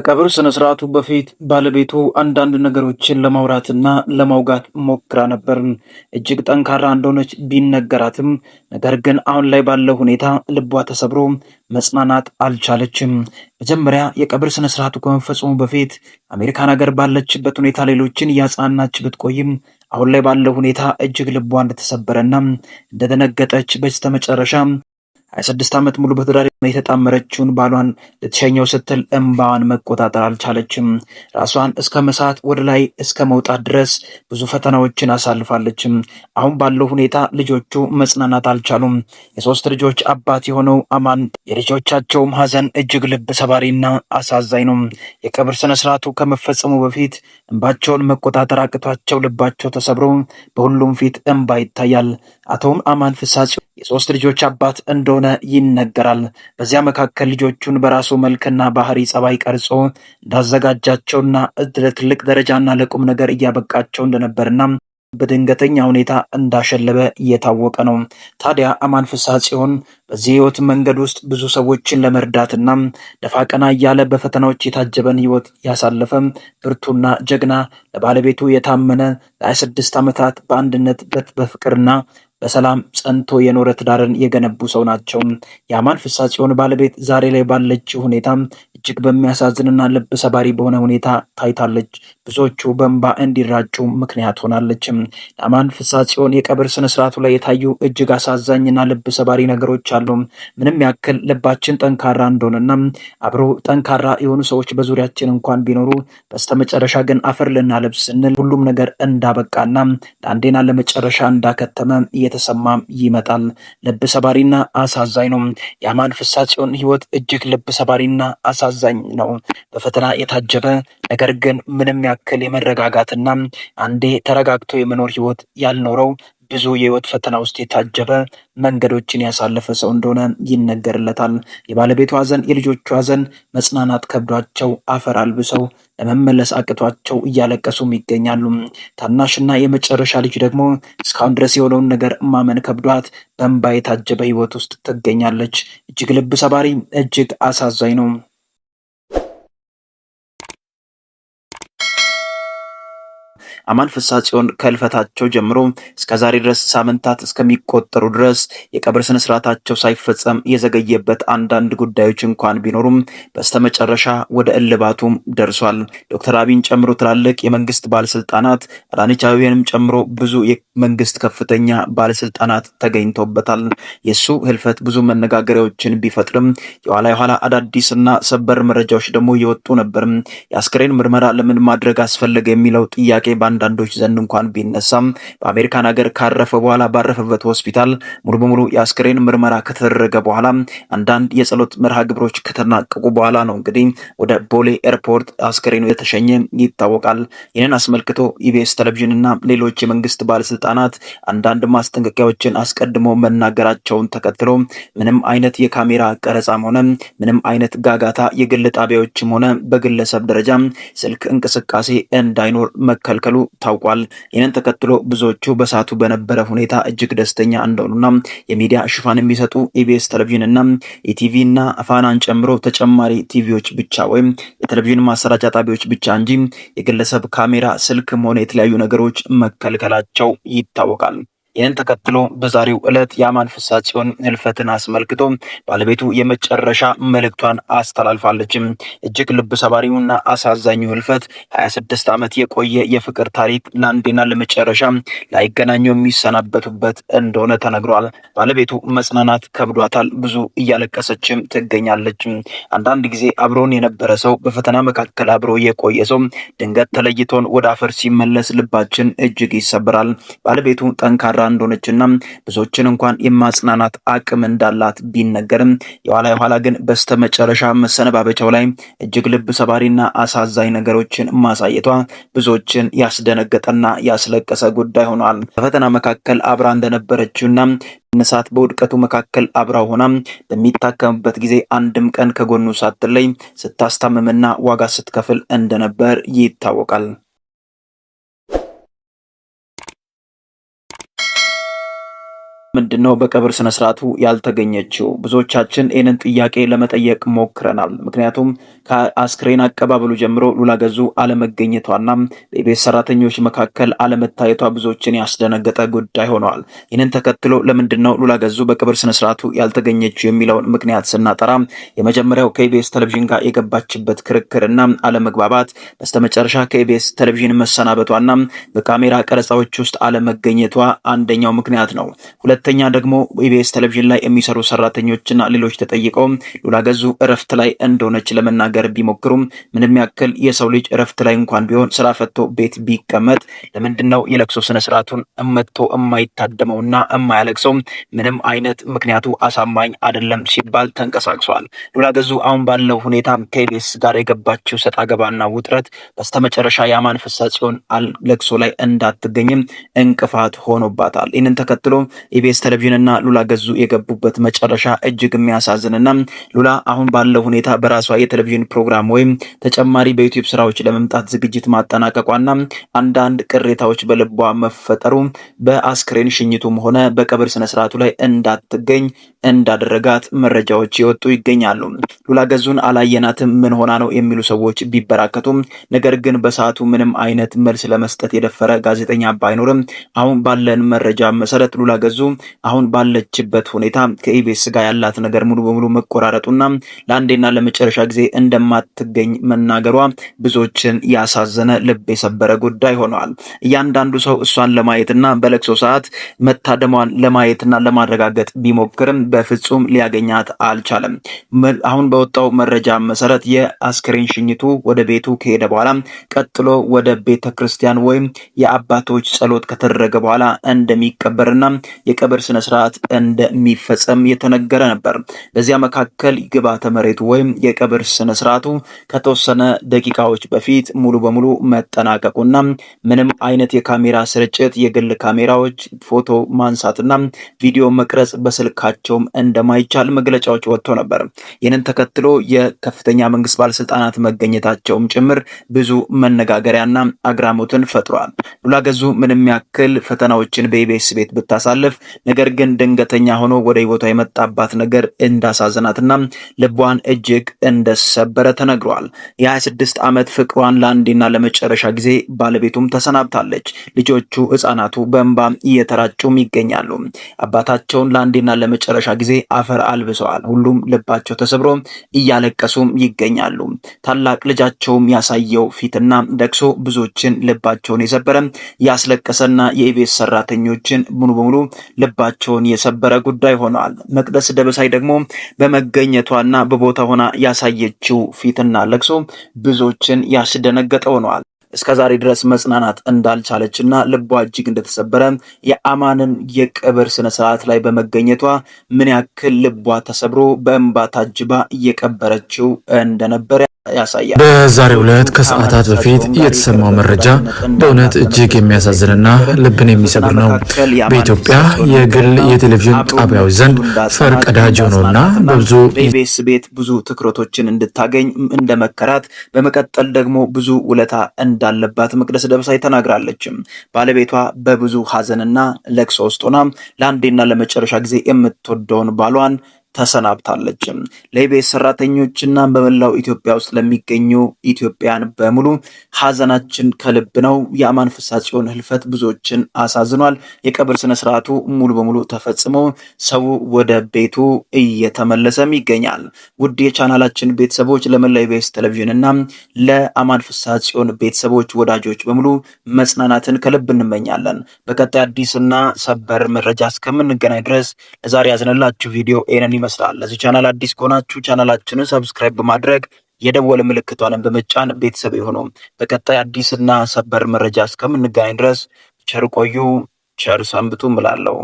ከቀብር ስነ ስርዓቱ በፊት ባለቤቱ አንዳንድ ነገሮችን ለማውራትና ለማውጋት ሞክራ ነበር። እጅግ ጠንካራ እንደሆነች ቢነገራትም ነገር ግን አሁን ላይ ባለው ሁኔታ ልቧ ተሰብሮ መጽናናት አልቻለችም። መጀመሪያ የቀብር ስነ ስርዓቱ ከመፈጸሙ በፊት አሜሪካን ሀገር ባለችበት ሁኔታ ሌሎችን እያጽናናች ብትቆይም አሁን ላይ ባለው ሁኔታ እጅግ ልቧ እንደተሰበረና እንደደነገጠች በስተመጨረሻ 26 ዓመት ሙሉ በትዳር የተጣመረችውን ባሏን ልትሸኘው ስትል እንባዋን መቆጣጠር አልቻለችም። ራሷን እስከ መሳት ወደ ላይ እስከ መውጣት ድረስ ብዙ ፈተናዎችን አሳልፋለችም። አሁን ባለው ሁኔታ ልጆቹ መጽናናት አልቻሉም። የሶስት ልጆች አባት የሆነው አማን የልጆቻቸውም ሀዘን እጅግ ልብ ሰባሪና አሳዛኝ ነው። የቀብር ስነ ስርዓቱ ከመፈጸሙ በፊት እንባቸውን መቆጣጠር አቅቷቸው ልባቸው ተሰብሮ በሁሉም ፊት እንባ ይታያል። አቶም አማን ፍሳጽ የሶስት ልጆች አባት እንደሆነ ይነገራል። በዚያ መካከል ልጆቹን በራሱ መልክና ባህሪ ጸባይ ቀርጾ እንዳዘጋጃቸውና ለትልቅ ደረጃና ለቁም ነገር እያበቃቸው እንደነበርና በድንገተኛ ሁኔታ እንዳሸለበ እየታወቀ ነው። ታዲያ አማን ፍስሐ ጽዮን በዚህ ህይወት መንገድ ውስጥ ብዙ ሰዎችን ለመርዳትና ደፋ ቀና እያለ በፈተናዎች የታጀበን ህይወት ያሳለፈ ብርቱና ጀግና ለባለቤቱ የታመነ ለ26 ዓመታት በአንድነት በፍቅርና በሰላም ጸንቶ የኖረ ትዳርን የገነቡ ሰው ናቸው። የአማን ፍስሐ ጽዮን ባለቤት ዛሬ ላይ ባለችው ሁኔታ እጅግ በሚያሳዝንና ልብ ሰባሪ በሆነ ሁኔታ ታይታለች። ብዙዎቹ በእንባ እንዲራጩ ምክንያት ሆናለች። የአማን ፍስሐ ጽዮን የቀብር ስነ ስርዓቱ ላይ የታዩ እጅግ አሳዛኝና ልብ ሰባሪ ነገሮች አሉ። ምንም ያክል ልባችን ጠንካራ እንደሆነና አብሮ ጠንካራ የሆኑ ሰዎች በዙሪያችን እንኳን ቢኖሩ በስተመጨረሻ ግን አፈር ልናለብስ ስንል ሁሉም ነገር እንዳበቃና ለአንዴና ለመጨረሻ እንዳከተመ እየተሰማም ይመጣል። ልብ ሰባሪና አሳዛኝ ነው። የአማን ፍስሐ ጽዮን ህይወት እጅግ ልብ ሰባሪና አሳዛኝ ነው። በፈተና የታጀበ ነገር ግን ምንም ያክል የመረጋጋትና አንዴ ተረጋግቶ የመኖር ህይወት ያልኖረው ብዙ የህይወት ፈተና ውስጥ የታጀበ መንገዶችን ያሳለፈ ሰው እንደሆነ ይነገርለታል። የባለቤቱ ሀዘን፣ የልጆቹ ሀዘን መጽናናት ከብዷቸው አፈር አልብሰው ለመመለስ አቅቷቸው እያለቀሱም ይገኛሉ። ታናሽና የመጨረሻ ልጅ ደግሞ እስካሁን ድረስ የሆነውን ነገር ማመን ከብዷት በእንባ የታጀበ ህይወት ውስጥ ትገኛለች። እጅግ ልብ ሰባሪ፣ እጅግ አሳዛኝ ነው። አማን ፍስሐ ጽዮን ከልፈታቸው ጀምሮ እስከዛሬ ድረስ ሳምንታት እስከሚቆጠሩ ድረስ የቀብር ስነ ስርዓታቸው ሳይፈጸም የዘገየበት አንዳንድ ጉዳዮች እንኳን ቢኖሩም በስተመጨረሻ ወደ እልባቱም ደርሷል። ዶክተር አብይን ጨምሮ ትላልቅ የመንግስት ባለስልጣናት፣ አዳነች አቤቤንም ጨምሮ ብዙ የመንግስት ከፍተኛ ባለስልጣናት ተገኝተውበታል። የሱ ህልፈት ብዙ መነጋገሪያዎችን ቢፈጥርም የኋላ አዳዲስና ሰበር መረጃዎች ደግሞ እየወጡ ነበር። የአስክሬን ምርመራ ለምን ማድረግ አስፈለገ የሚለው ጥያቄ አንዳንዶች ዘንድ እንኳን ቢነሳም በአሜሪካን ሀገር ካረፈ በኋላ ባረፈበት ሆስፒታል ሙሉ በሙሉ የአስክሬን ምርመራ ከተደረገ በኋላ አንዳንድ የጸሎት መርሃ ግብሮች ከተናቀቁ በኋላ ነው እንግዲህ ወደ ቦሌ ኤርፖርት አስክሬኑ የተሸኘ ይታወቃል። ይህንን አስመልክቶ ኢቢኤስ ቴሌቪዥን እና ሌሎች የመንግስት ባለስልጣናት አንዳንድ ማስጠንቀቂያዎችን አስቀድሞ መናገራቸውን ተከትሎ ምንም አይነት የካሜራ ቀረጻም ሆነ ምንም አይነት ጋጋታ የግል ጣቢያዎችም ሆነ በግለሰብ ደረጃ ስልክ እንቅስቃሴ እንዳይኖር መከልከሉ ታውቋል። ይህንን ተከትሎ ብዙዎቹ በሳቱ በነበረ ሁኔታ እጅግ ደስተኛ እንደሆኑና የሚዲያ ሽፋን የሚሰጡ ኢቢኤስ ቴሌቪዥን እና ኢቲቪ እና ፋናን ጨምሮ ተጨማሪ ቲቪዎች ብቻ ወይም የቴሌቪዥን ማሰራጫ ጣቢያዎች ብቻ እንጂ የግለሰብ ካሜራ፣ ስልክም ሆነ የተለያዩ ነገሮች መከልከላቸው ይታወቃል። ይህን ተከትሎ በዛሬው ዕለት የአማን ፍስሐ ጽዮን ህልፈትን አስመልክቶ ባለቤቱ የመጨረሻ መልእክቷን አስተላልፋለች። እጅግ ልብ ሰባሪውና አሳዛኙ ህልፈት 26 ዓመት የቆየ የፍቅር ታሪክ ለአንዴና ለመጨረሻ ላይገናኙ የሚሰናበቱበት እንደሆነ ተነግሯል። ባለቤቱ መጽናናት ከብዷታል። ብዙ እያለቀሰችም ትገኛለች። አንዳንድ ጊዜ አብሮን የነበረ ሰው፣ በፈተና መካከል አብሮ የቆየ ሰው ድንገት ተለይቶን ወደ አፈር ሲመለስ ልባችን እጅግ ይሰበራል። ባለቤቱ ጠንካራ እንደሆነችና ብዙዎችን እንኳን የማጽናናት አቅም እንዳላት ቢነገርም የኋላ ግን በስተመጨረሻ መሰነባበቻው ላይ እጅግ ልብ ሰባሪና አሳዛኝ ነገሮችን ማሳየቷ ብዙዎችን ያስደነገጠና ያስለቀሰ ጉዳይ ሆኗል። በፈተና መካከል አብራ እንደነበረችውና ነሳት በውድቀቱ መካከል አብራ ሆና በሚታከምበት ጊዜ አንድም ቀን ከጎኑ ሳትለይ ስታስታምምና ዋጋ ስትከፍል እንደነበር ይታወቃል። ምንድነው በቀብር ስነ ስርዓቱ ያልተገኘችው? ብዙዎቻችን ይህንን ጥያቄ ለመጠየቅ ሞክረናል። ምክንያቱም ከአስክሬን አቀባበሉ ጀምሮ ሉላ ገዙ አለመገኘቷና በኢቢኤስ ሰራተኞች መካከል አለመታየቷ ብዙዎችን ያስደነገጠ ጉዳይ ሆነዋል። ይህንን ተከትሎ ለምንድነው ሉላ ገዙ በቀብር ስነ ስርዓቱ ያልተገኘችው የሚለውን ምክንያት ስናጠራ የመጀመሪያው ከኢቢኤስ ቴሌቪዥን ጋር የገባችበት ክርክርና አለመግባባት፣ በስተመጨረሻ ከኢቢኤስ ቴሌቪዥን መሰናበቷና በካሜራ ቀረጻዎች ውስጥ አለመገኘቷ አንደኛው ምክንያት ነው። ሁለተኛ ደግሞ ኢቢኤስ ቴሌቪዥን ላይ የሚሰሩ ሰራተኞችና ሌሎች ተጠይቀው ሉላ ገዙ እረፍት ላይ እንደሆነች ለመናገር ቢሞክሩም ምንም ያክል የሰው ልጅ እረፍት ላይ እንኳን ቢሆን ስራ ፈቶ ቤት ቢቀመጥ ለምንድነው የለቅሶ ስነ ስርዓቱን እመቶ የማይታደመውና የማያለቅሰው? ምንም አይነት ምክንያቱ አሳማኝ አይደለም ሲባል ተንቀሳቅሷል። ሉላ ገዙ አሁን ባለው ሁኔታ ከኢቢኤስ ጋር የገባችው ሰጣ ገባና ውጥረት በስተመጨረሻ የአማን ፍሳጽዮን ለቅሶ ላይ እንዳትገኝም እንቅፋት ሆኖባታል። ይህንን ተከትሎ ኢቢኤስ ቴሌቪዥንና ሉላ ገዙ የገቡበት መጨረሻ እጅግ የሚያሳዝንና ሉላ አሁን ባለው ሁኔታ በራሷ የቴሌቪዥን ፕሮግራም ወይም ተጨማሪ በዩቲዩብ ስራዎች ለመምጣት ዝግጅት ማጠናቀቋና አንዳንድ ቅሬታዎች በልቧ መፈጠሩ በአስክሬን ሽኝቱም ሆነ በቀብር ስነ ስርዓቱ ላይ እንዳትገኝ እንዳደረጋት መረጃዎች ይወጡ ይገኛሉ። ሉላ ገዙን አላየናትም፣ ምን ሆና ነው የሚሉ ሰዎች ቢበራከቱም ነገር ግን በሰዓቱ ምንም አይነት መልስ ለመስጠት የደፈረ ጋዜጠኛ ባይኖርም አሁን ባለን መረጃ መሰረት ሉላ ገዙ አሁን ባለችበት ሁኔታ ከኢቢኤስ ጋር ያላት ነገር ሙሉ በሙሉ መቆራረጡና ለአንዴና ለመጨረሻ ጊዜ እንደማትገኝ መናገሯ ብዙዎችን ያሳዘነ ልብ የሰበረ ጉዳይ ሆኗል። እያንዳንዱ ሰው እሷን ለማየትና በለቅሶ ሰዓት መታደሟን ለማየትና ለማረጋገጥ ቢሞክርም በፍጹም ሊያገኛት አልቻለም። አሁን በወጣው መረጃ መሰረት የአስክሬን ሽኝቱ ወደ ቤቱ ከሄደ በኋላ ቀጥሎ ወደ ቤተ ክርስቲያን ወይም የአባቶች ጸሎት ከተደረገ በኋላ እንደሚቀበርና የቀብር ስነ ስርዓት እንደሚፈጸም የተነገረ ነበር። በዚያ መካከል ግብዓተ መሬቱ ወይም የቀብር ስነ ስርዓቱ ከተወሰነ ደቂቃዎች በፊት ሙሉ በሙሉ መጠናቀቁና ምንም አይነት የካሜራ ስርጭት፣ የግል ካሜራዎች ፎቶ ማንሳትና ቪዲዮ መቅረጽ በስልካቸውም እንደማይቻል መግለጫዎች ወጥቶ ነበር። ይህንን ተከትሎ የከፍተኛ መንግስት ባለስልጣናት መገኘታቸውም ጭምር ብዙ መነጋገሪያና አግራሞትን ፈጥሯል። ሉላ ገዙ ምንም ያክል ፈተናዎችን በኢቢኤስ ቤት ብታሳልፍ ነገር ግን ድንገተኛ ሆኖ ወደ ህይወቷ የመጣባት ነገር እንዳሳዘናትና ልቧን እጅግ እንደሰበረ ተነግሯል። የ26 ዓመት ፍቅሯን ለአንዴና ለመጨረሻ ጊዜ ባለቤቱም ተሰናብታለች። ልጆቹ ህፃናቱ በእንባ እየተራጩም ይገኛሉ። አባታቸውን ለአንዴና ለመጨረሻ ጊዜ አፈር አልብሰዋል። ሁሉም ልባቸው ተሰብሮ እያለቀሱም ይገኛሉ። ታላቅ ልጃቸውም ያሳየው ፊትና ለቅሶ ብዙዎችን ልባቸውን የሰበረ ያስለቀሰና የኢቢኤስ ሰራተኞችን ሙሉ በሙሉ ልባቸውን የሰበረ ጉዳይ ሆኗል። መቅደስ ደበሳይ ደግሞ በመገኘቷና በቦታ ሆና ያሳየችው ፊትና ለቅሶ ብዙዎችን ያስደነገጠ ሆኗል። እስከዛሬ ድረስ መጽናናት እንዳልቻለችና ልቧ እጅግ እንደተሰበረ የአማንን የቀብር ስነ ስርዓት ላይ በመገኘቷ ምን ያክል ልቧ ተሰብሮ በእንባ ታጅባ እየቀበረችው እንደነበረ ያሳያል። በዛሬው ዕለት ከሰዓታት በፊት የተሰማው መረጃ በእውነት እጅግ የሚያሳዝንና ልብን የሚሰብር ነው። በኢትዮጵያ የግል የቴሌቪዥን ጣቢያዎች ዘንድ ፈርቀዳጅ ሆኖና በብዙ በኢቢኤስ ቤት ብዙ ትኩረቶችን እንድታገኝ እንደመከራት በመቀጠል ደግሞ ብዙ ውለታ እንዳለባት መቅደስ ደበሳይ ተናግራለች። ባለቤቷ በብዙ ሀዘንና ለቅሶ ውስጥ ሆና ለአንዴና ለመጨረሻ ጊዜ የምትወደውን ባሏን ተሰናብታለች። ለኢቢኤስ ሰራተኞችና በመላው ኢትዮጵያ ውስጥ ለሚገኙ ኢትዮጵያን በሙሉ ሀዘናችን ከልብ ነው። የአማን ፍሳጽዮን ህልፈት ብዙዎችን አሳዝኗል። የቀብር ስነ ስርዓቱ ሙሉ በሙሉ ተፈጽሞ ሰው ወደ ቤቱ እየተመለሰም ይገኛል። ውድ የቻናላችን ቤተሰቦች ለመላው ኢቢኤስ ቴሌቪዥንና ለአማን ፍሳጽዮን ቤተሰቦች ወዳጆች በሙሉ መጽናናትን ከልብ እንመኛለን። በቀጣይ አዲስና ሰበር መረጃ እስከምንገናኝ ድረስ ለዛሬ ያዝነላችሁ ቪዲዮ ኤነን ይመስላል። ለዚህ ቻናል አዲስ ከሆናችሁ ቻናላችንን ሰብስክራይብ በማድረግ የደወል ምልክቷን በመጫን ቤተሰብ ይሁኑ። በቀጣይ አዲስና ሰበር መረጃ እስከምንገናኝ ድረስ ቸር ቆዩ፣ ቸር ሰንብቱ እላለሁ።